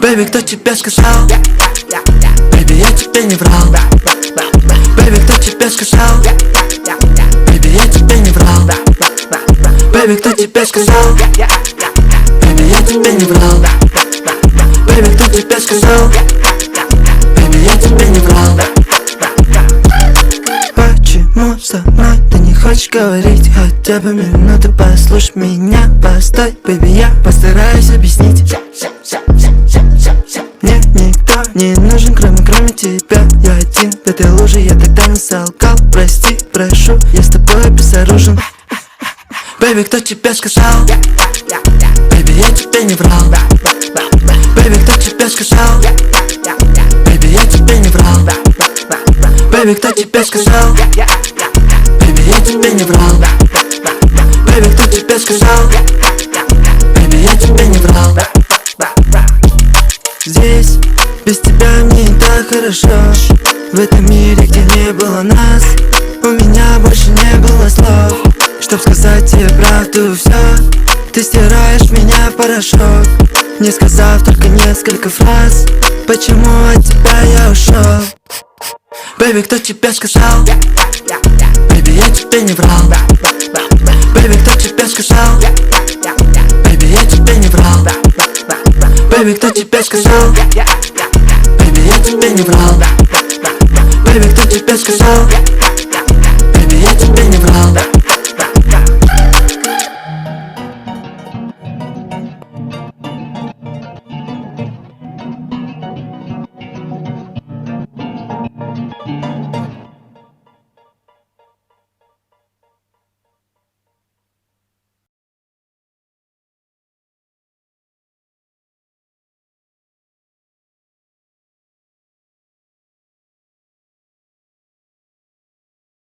Бэйби, кто тебе сказал? Бэйби, я тебе не врал. Бэйби, кто тебе сказал? Бэйби, я тебе не врал. Бэйби, кто тебе сказал? Бэйби, я тебе не врал. Бэйби, кто тебе сказал? Бэйби, я тебе не врал. Почему со мной ты не хочешь говорить? Хотя бы минуту послушай меня. Постой, бэйби, я постараюсь объяснить. Мне никто не нужен, кроме тебя. Я один в этой луже, я тогда не солгал. Прости, прошу, я с тобой безоружен. Бэйби, кто тебе сказал? Бэйби, я тебе не врал. Бэйби, кто тебе сказал? Бэйби, я тебе не врал. Бэйби, кто тебе сказал? Бэйби, я тебе не врал. Бэйби, кто тебе сказал? Бэйби, я тебе не врал. Здесь без тебя мне не так хорошо. В этом мире, где не было нас, у меня больше не было слов, чтоб сказать тебе правду все. Ты стираешь меня в порошок, не сказав только несколько фраз. Почему от тебя я ушел? Бэйби, кто тебе сказал? Бэйби, я тебе не врал. Бэйби, кто тебе сказал? Бэйби, я тебе не врал. Бэйби, кто тебе сказал? Бэйби, я тебе не врал. Бэйби, кто тебе сказал?